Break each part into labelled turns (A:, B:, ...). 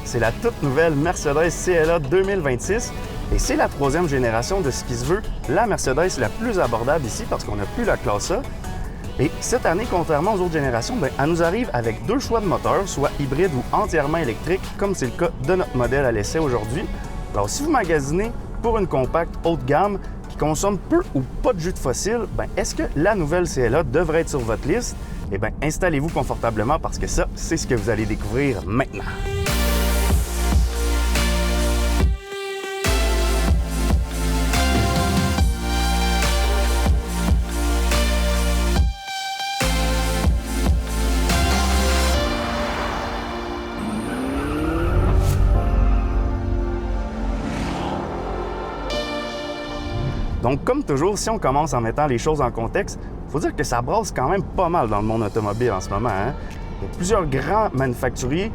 A: c'est la toute nouvelle Mercedes CLA 2026 et c'est la troisième génération de ce qui se veut la Mercedes la plus abordable ici parce qu'on n'a plus la classe A. Et cette année, contrairement aux autres générations, elle nous arrive avec deux choix de moteur, soit hybride ou entièrement électrique, comme c'est le cas de notre modèle à l'essai aujourd'hui. Alors si vous magasinez pour une compacte haut de gamme qui consomme peu ou pas de jus de fossile, est-ce que la nouvelle CLA devrait être sur votre liste? Eh bien, installez-vous confortablement parce que ça, c'est ce que vous allez découvrir maintenant. Donc, comme toujours, si on commence en mettant les choses en contexte, il faut dire que ça brasse quand même pas mal dans le monde automobile en ce moment. Il y a plusieurs grands manufacturiers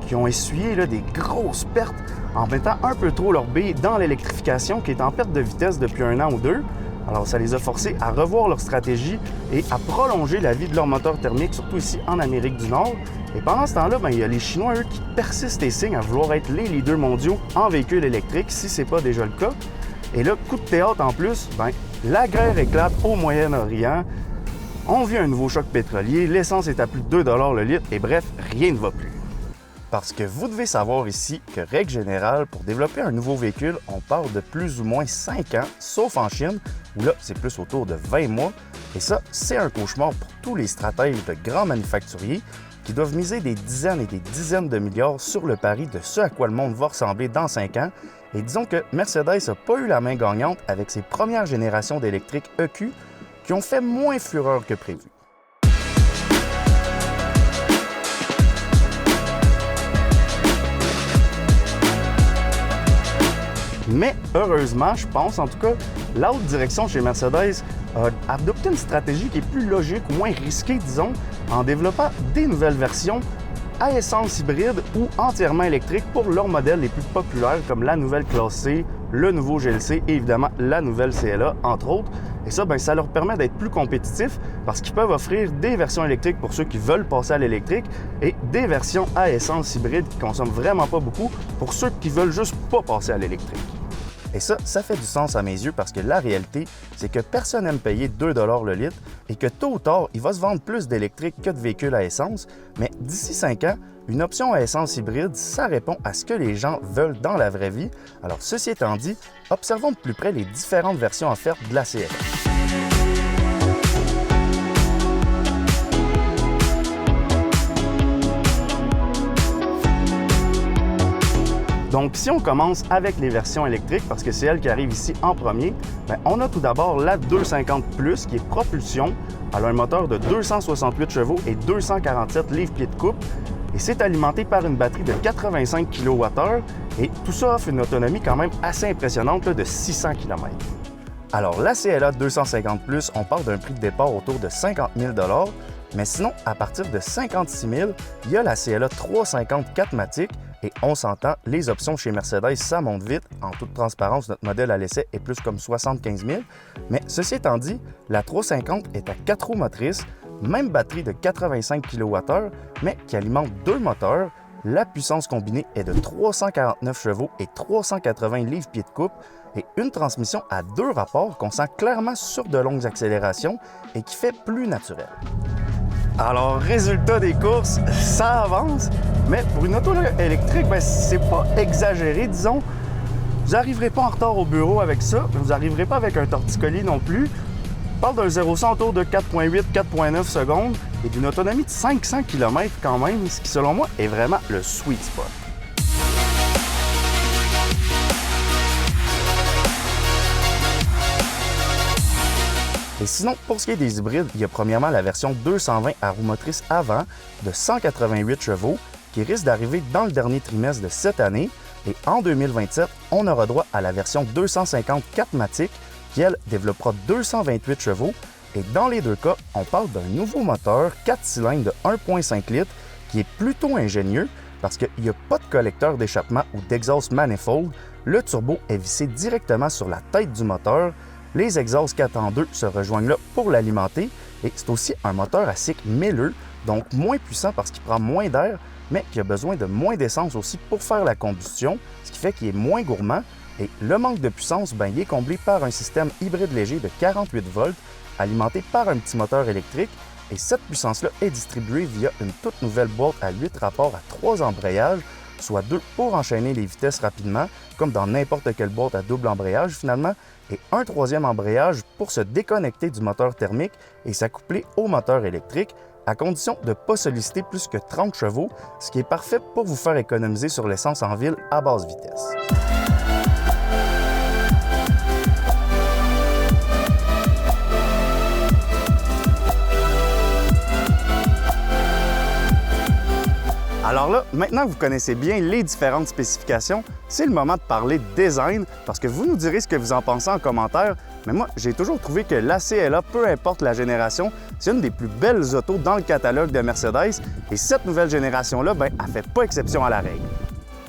A: qui ont essuyé des grosses pertes en mettant un peu trop leur bille dans l'électrification qui est en perte de vitesse depuis 1 an ou 2. Alors, ça les a forcés à revoir leur stratégie et à prolonger la vie de leur moteur thermique, surtout ici en Amérique du Nord. Et pendant ce temps-là, il y a les Chinois, eux, qui persistent et signent à vouloir être les leaders mondiaux en véhicules électriques, si ce n'est pas déjà le cas. Et là, coup de théâtre en plus, la guerre éclate au Moyen-Orient. On vit un nouveau choc pétrolier, l'essence est à plus de 2 $ le litre et bref, rien ne va plus. Parce que vous devez savoir ici que, règle générale, pour développer un nouveau véhicule, on parle de plus ou moins 5 ans, sauf en Chine, où là, c'est plus autour de 20 mois. Et ça, c'est un cauchemar pour tous les stratèges de grands manufacturiers qui doivent miser des dizaines et des dizaines de milliards sur le pari de ce à quoi le monde va ressembler dans 5 ans. Et disons que Mercedes n'a pas eu la main gagnante avec ses premières générations d'électriques EQ qui ont fait moins fureur que prévu. Mais heureusement, je pense en tout cas, la haute direction chez Mercedes a adopté une stratégie qui est plus logique ou moins risquée, disons, en développant des nouvelles versions à essence hybride ou entièrement électrique pour leurs modèles les plus populaires comme la nouvelle classe C, le nouveau GLC et évidemment la nouvelle CLA, entre autres. Et ça, ça leur permet d'être plus compétitifs parce qu'ils peuvent offrir des versions électriques pour ceux qui veulent passer à l'électrique et des versions à essence hybride qui ne consomment vraiment pas beaucoup pour ceux qui veulent juste pas passer à l'électrique. Et ça fait du sens à mes yeux parce que la réalité, c'est que personne n'aime payer 2 $ le litre et que tôt ou tard, il va se vendre plus d'électrique que de véhicules à essence. Mais d'ici 5 ans, une option à essence hybride, ça répond à ce que les gens veulent dans la vraie vie. Alors, ceci étant dit, observons de plus près les différentes versions offertes de la CLA. Donc, si on commence avec les versions électriques, parce que c'est elles qui arrivent ici en premier, on a tout d'abord la 250+, qui est propulsion. Elle a un moteur de 268 chevaux et 247 livres-pieds de couple. Et c'est alimenté par une batterie de 85 kWh. Et tout ça offre une autonomie quand même assez impressionnante de 600 km. Alors, la CLA 250+, on part d'un prix de départ autour de 50 000 $. Mais sinon, à partir de 56 000 $, il y a la CLA 350 4MATIC. Et on s'entend, les options chez Mercedes, ça monte vite. En toute transparence, notre modèle à l'essai est plus comme 75 000. Mais ceci étant dit, la 350 est à 4 roues motrices, même batterie de 85 kWh, mais qui alimente deux moteurs. La puissance combinée est de 349 chevaux et 380 livres-pieds de couple et une transmission à 2 rapports qu'on sent clairement sur de longues accélérations et qui fait plus naturel. Alors, résultat des courses, ça avance, mais pour une auto électrique, c'est pas exagéré, disons. Vous n'arriverez pas en retard au bureau avec ça, vous n'arriverez pas avec un torticolis non plus. On parle d'un 0-100 autour de 4,8-4,9 secondes et d'une autonomie de 500 km quand même, ce qui, selon moi, est vraiment le sweet spot. Et sinon, pour ce qui est des hybrides, il y a premièrement la version 220 à roues motrices avant de 188 chevaux qui risque d'arriver dans le dernier trimestre de cette année. Et en 2027, on aura droit à la version 250 4MATIC qui, elle, développera 228 chevaux. Et dans les deux cas, on parle d'un nouveau moteur 4 cylindres de 1,5 litres qui est plutôt ingénieux parce qu'il n'y a pas de collecteur d'échappement ou d'exhaust manifold. Le turbo est vissé directement sur la tête du moteur. Les exhausts 4 en 2 se rejoignent là pour l'alimenter et c'est aussi un moteur à cycle milleux, donc moins puissant parce qu'il prend moins d'air, mais qui a besoin de moins d'essence aussi pour faire la combustion, ce qui fait qu'il est moins gourmand. Et le manque de puissance, il est comblé par un système hybride léger de 48 volts, alimenté par un petit moteur électrique. Et cette puissance-là est distribuée via une toute nouvelle boîte à 8 rapports à 3 embrayages, soit 2 pour enchaîner les vitesses rapidement, comme dans n'importe quelle boîte à double embrayage finalement, et un troisième embrayage pour se déconnecter du moteur thermique et s'accoupler au moteur électrique, à condition de ne pas solliciter plus que 30 chevaux, ce qui est parfait pour vous faire économiser sur l'essence en ville à basse vitesse. Alors là, maintenant que vous connaissez bien les différentes spécifications, c'est le moment de parler design, parce que vous nous direz ce que vous en pensez en commentaire, mais moi, j'ai toujours trouvé que la CLA, peu importe la génération, c'est une des plus belles autos dans le catalogue de Mercedes, et cette nouvelle génération-là, elle ne fait pas exception à la règle.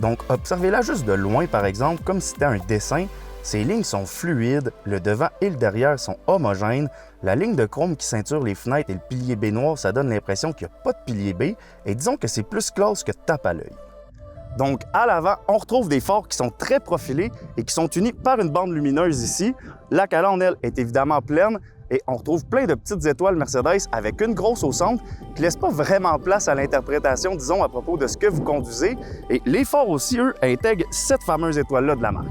A: Donc, observez-la juste de loin, par exemple, comme si c'était un dessin. Ces lignes sont fluides, le devant et le derrière sont homogènes, la ligne de chrome qui ceinture les fenêtres et le pilier B noir, ça donne l'impression qu'il n'y a pas de pilier B, et disons que c'est plus classe que tape à l'œil. Donc, à l'avant, on retrouve des phares qui sont très profilés et qui sont unis par une bande lumineuse ici. La calandre, elle, est évidemment pleine, et on retrouve plein de petites étoiles Mercedes avec une grosse au centre qui ne laisse pas vraiment place à l'interprétation, disons, à propos de ce que vous conduisez. Et les phares aussi, eux, intègrent cette fameuse étoile-là de la marque.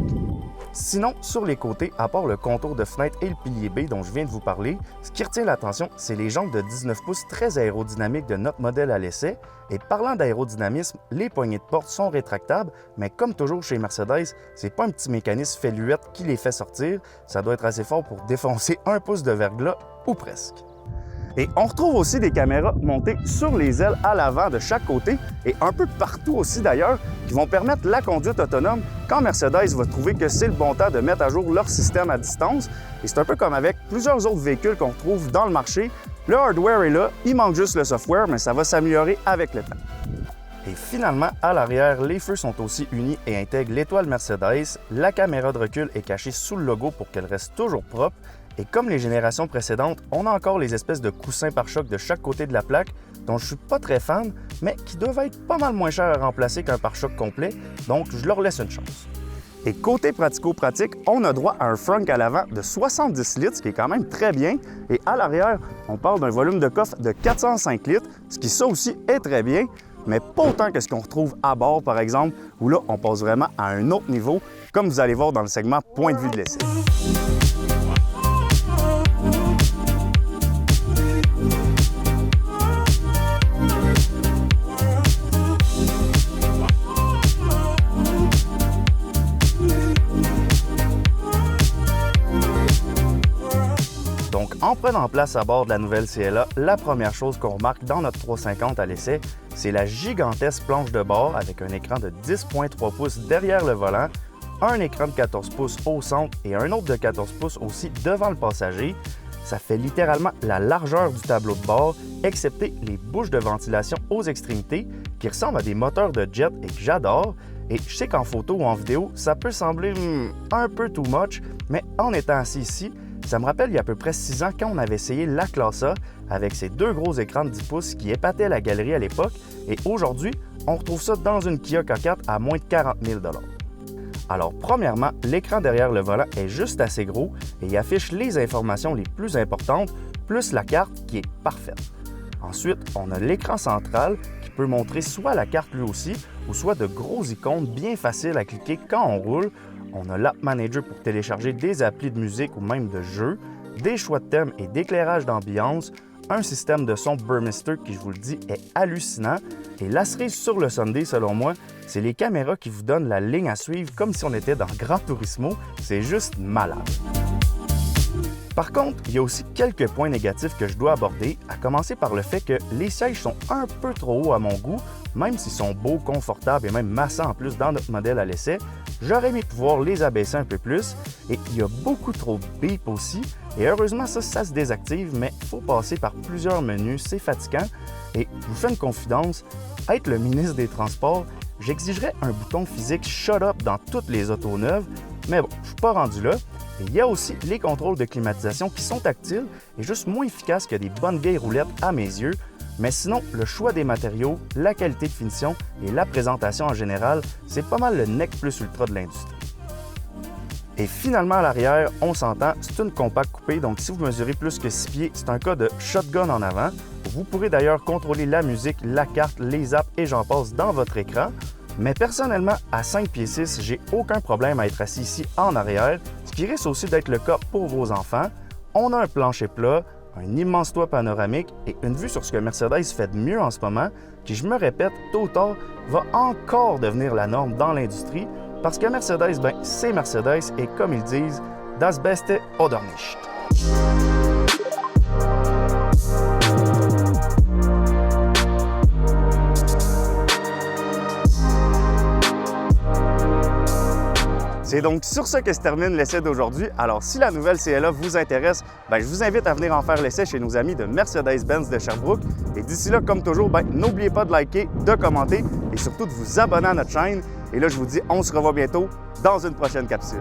A: Sinon, sur les côtés, à part le contour de fenêtre et le pilier B dont je viens de vous parler, ce qui retient l'attention, c'est les jantes de 19 pouces très aérodynamiques de notre modèle à l'essai. Et parlant d'aérodynamisme, les poignées de porte sont rétractables, mais comme toujours chez Mercedes, c'est pas un petit mécanisme feluette qui les fait sortir, ça doit être assez fort pour défoncer 1 pouce de verglas ou presque. Et on retrouve aussi des caméras montées sur les ailes à l'avant de chaque côté et un peu partout aussi d'ailleurs, qui vont permettre la conduite autonome quand Mercedes va trouver que c'est le bon temps de mettre à jour leur système à distance. Et c'est un peu comme avec plusieurs autres véhicules qu'on trouve dans le marché. Le hardware est là, il manque juste le software, mais ça va s'améliorer avec le temps. Et finalement, à l'arrière, les feux sont aussi unis et intègrent l'étoile Mercedes. La caméra de recul est cachée sous le logo pour qu'elle reste toujours propre. Et comme les générations précédentes, on a encore les espèces de coussins pare-choc de chaque côté de la plaque, dont je suis pas très fan, mais qui doivent être pas mal moins chers à remplacer qu'un pare-choc complet, donc je leur laisse une chance. Et côté pratico-pratique, on a droit à un frunk à l'avant de 70 litres, ce qui est quand même très bien. Et à l'arrière, on parle d'un volume de coffre de 405 litres, ce qui ça aussi est très bien, mais pas autant que ce qu'on retrouve à bord, par exemple, où là, on passe vraiment à un autre niveau, comme vous allez voir dans le segment point de vue de l'essai. Donc, en prenant place à bord de la nouvelle CLA, la première chose qu'on remarque dans notre 350 à l'essai, c'est la gigantesque planche de bord avec un écran de 10,3 pouces derrière le volant, un écran de 14 pouces au centre et un autre de 14 pouces aussi devant le passager. Ça fait littéralement la largeur du tableau de bord, excepté les bouches de ventilation aux extrémités qui ressemblent à des moteurs de jet et que j'adore. Et je sais qu'en photo ou en vidéo, ça peut sembler un peu too much, mais en étant assis ici, ça me rappelle il y a à peu près 6 ans quand on avait essayé la Classe A avec ses 2 gros écrans de 10 pouces qui épataient la galerie à l'époque. Et aujourd'hui, on retrouve ça dans une Kia K4 à moins de 40 000 $. Alors, premièrement, l'écran derrière le volant est juste assez gros et il affiche les informations les plus importantes, plus la carte qui est parfaite. Ensuite, on a l'écran central qui peut montrer soit la carte lui aussi, ou soit de gros icônes bien faciles à cliquer quand on roule. On a l'App Manager pour télécharger des applis de musique ou même de jeux, des choix de thèmes et d'éclairage d'ambiance, un système de son Burmester qui, je vous le dis, est hallucinant. Et la cerise sur le Sunday, selon moi, c'est les caméras qui vous donnent la ligne à suivre comme si on était dans Gran Turismo. C'est juste malade. Par contre, il y a aussi quelques points négatifs que je dois aborder, à commencer par le fait que les sièges sont un peu trop hauts à mon goût, même s'ils sont beaux, confortables et même massants en plus dans notre modèle à l'essai. J'aurais aimé pouvoir les abaisser un peu plus et il y a beaucoup trop de bip aussi. Et heureusement, ça se désactive, mais il faut passer par plusieurs menus, c'est fatigant. Et je vous fais une confidence, être le ministre des Transports, j'exigerais un bouton physique Shut Up dans toutes les autos neuves, mais bon, je ne suis pas rendu là. Et il y a aussi les contrôles de climatisation qui sont tactiles et juste moins efficaces que des bonnes vieilles roulettes à mes yeux. Mais sinon, le choix des matériaux, la qualité de finition et la présentation en général, c'est pas mal le nec plus ultra de l'industrie. Et finalement, à l'arrière, on s'entend, c'est une compacte coupée, donc si vous mesurez plus que 6 pieds, c'est un cas de shotgun en avant. Vous pourrez d'ailleurs contrôler la musique, la carte, les apps et j'en passe dans votre écran. Mais personnellement, à 5 pieds 6, j'ai aucun problème à être assis ici en arrière, ce qui risque aussi d'être le cas pour vos enfants. On a un plancher plat, un immense toit panoramique et une vue sur ce que Mercedes fait de mieux en ce moment, qui, je me répète, tôt ou tard, va encore devenir la norme dans l'industrie, parce que Mercedes, ben, c'est Mercedes et comme ils disent, das Beste oder nicht. C'est donc sur ce que se termine l'essai d'aujourd'hui. Alors, si la nouvelle CLA vous intéresse, je vous invite à venir en faire l'essai chez nos amis de Mercedes-Benz de Sherbrooke. Et d'ici là, comme toujours, n'oubliez pas de liker, de commenter et surtout de vous abonner à notre chaîne. Et là, je vous dis, on se revoit bientôt dans une prochaine capsule.